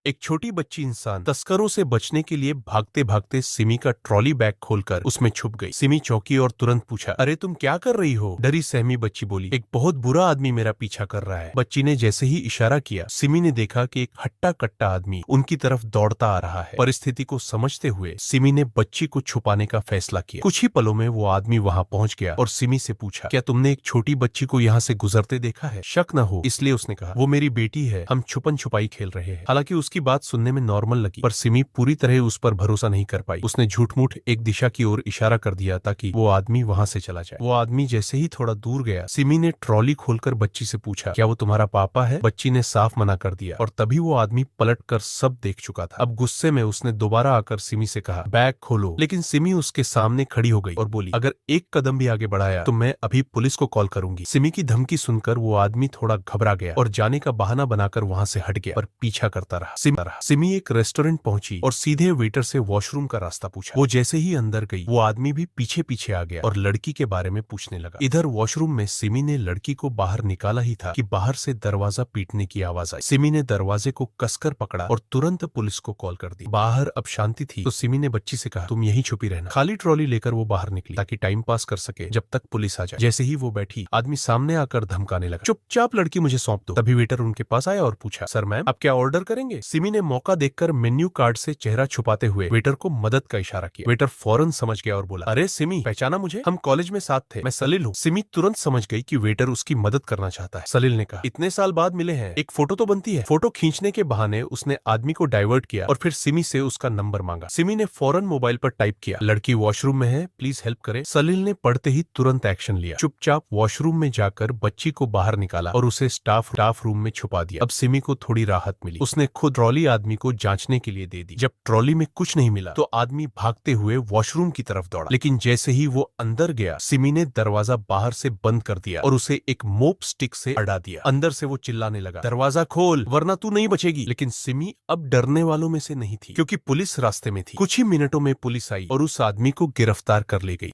एक छोटी बच्ची इंसान तस्करों से बचने के लिए भागते भागते सिमी का ट्रॉली बैग खोलकर उसमें छुप गई। सिमी चौंकी और तुरंत पूछा, अरे तुम क्या कर रही हो? डरी सहमी बच्ची बोली, एक बहुत बुरा आदमी मेरा पीछा कर रहा है। बच्ची ने जैसे ही इशारा किया, सिमी ने देखा कि एक हट्टा कट्टा आदमी उनकी तरफ दौड़ता आ रहा है। परिस्थिति को समझते हुए सिमी ने बच्ची को छुपाने का फैसला किया। कुछ ही पलों में वो आदमी वहां पहुंच गया और सिमी से पूछा, क्या तुमने एक छोटी बच्ची को यहाँ से गुजरते देखा है? शक न हो इसलिए उसने कहा, वो मेरी बेटी है, हम छुपन छुपाई खेल रहे हैं। हालांकि उसकी बात सुनने में नॉर्मल लगी, पर सिमी पूरी तरह उस पर भरोसा नहीं कर पाई। उसने झूठ मूठ एक दिशा की ओर इशारा कर दिया ताकि वो आदमी वहां से चला जाए। वो आदमी जैसे ही थोड़ा दूर गया, सिमी ने ट्रॉली खोलकर बच्ची से पूछा, क्या वो तुम्हारा पापा है? बच्ची ने साफ मना कर दिया और तभी वो आदमी पलटकर सब देख चुका था। अब गुस्से में उसने दोबारा आकर सिमी से कहा, बैग खोलो। लेकिन सिमी उसके सामने खड़ी हो गई और बोली, अगर एक कदम भी आगे बढ़ाया तो मैं अभी पुलिस को कॉल करूंगी। सिमी की धमकी सुनकर वो आदमी थोड़ा घबरा गया और जाने का बहाना बनाकर वहां से हट गया, पर पीछा करता रहा। सिमी एक रेस्टोरेंट पहुंची और सीधे वेटर से वॉशरूम का रास्ता पूछा। वो जैसे ही अंदर गई, वो आदमी भी पीछे पीछे आ गया और लड़की के बारे में पूछने लगा। इधर वॉशरूम में सिमी ने लड़की को बाहर निकाला ही था कि बाहर से दरवाजा पीटने की आवाज आई। सिमी ने दरवाजे को कसकर पकड़ा और तुरंत पुलिस को कॉल कर दी। बाहर अब शांति थी तो सिमी ने बच्ची से कहा, तुम यहीं छुपी रहना। खाली ट्रॉली लेकर वो बाहर निकली ताकि टाइम पास कर सके जब तक पुलिस आ जाए। जैसे ही वो बैठी, आदमी सामने आकर धमकाने लगा, चुपचाप लड़की मुझे सौंप दो। तभी वेटर उनके पास आया और पूछा, सर मैम आप क्या ऑर्डर करेंगे? सिमी ने मौका देखकर मेन्यू कार्ड से चेहरा छुपाते हुए वेटर को मदद का इशारा किया। वेटर फौरन समझ गया और बोला, अरे सिमी, पहचाना मुझे? हम कॉलेज में साथ थे, मैं सलील हूँ। सिमी तुरंत समझ गई कि वेटर उसकी मदद करना चाहता है। सलील ने कहा, इतने साल बाद मिले हैं, एक फोटो तो बनती है। फोटो खींचने के बहाने उसने आदमी को डाइवर्ट किया और फिर सिमी से उसका नंबर मांगा। सिमी ने फौरन मोबाइल पर टाइप किया, लड़की वॉशरूम में है, प्लीज हेल्प करे। सलील ने पढ़ते ही तुरंत एक्शन लिया। चुपचाप वॉशरूम में जाकर बच्ची को बाहर निकाला और उसे स्टाफ रूम में छुपा दिया। अब सिमी को थोड़ी राहत मिली। उसने खुद ट्रॉली आदमी को जांचने के लिए दे दी। जब ट्रॉली में कुछ नहीं मिला तो आदमी भागते हुए वॉशरूम की तरफ दौड़ा, लेकिन जैसे ही वो अंदर गया, सिमी ने दरवाजा बाहर से बंद कर दिया और उसे एक मोप स्टिक से अड़ा दिया। अंदर से वो चिल्लाने लगा, दरवाजा खोल वरना तू नहीं बचेगी। लेकिन सिमी अब डरने वालों में से नहीं थी, क्योंकि पुलिस रास्ते में थी। कुछ ही मिनटों में पुलिस आई और उस आदमी को गिरफ्तार कर ले गई।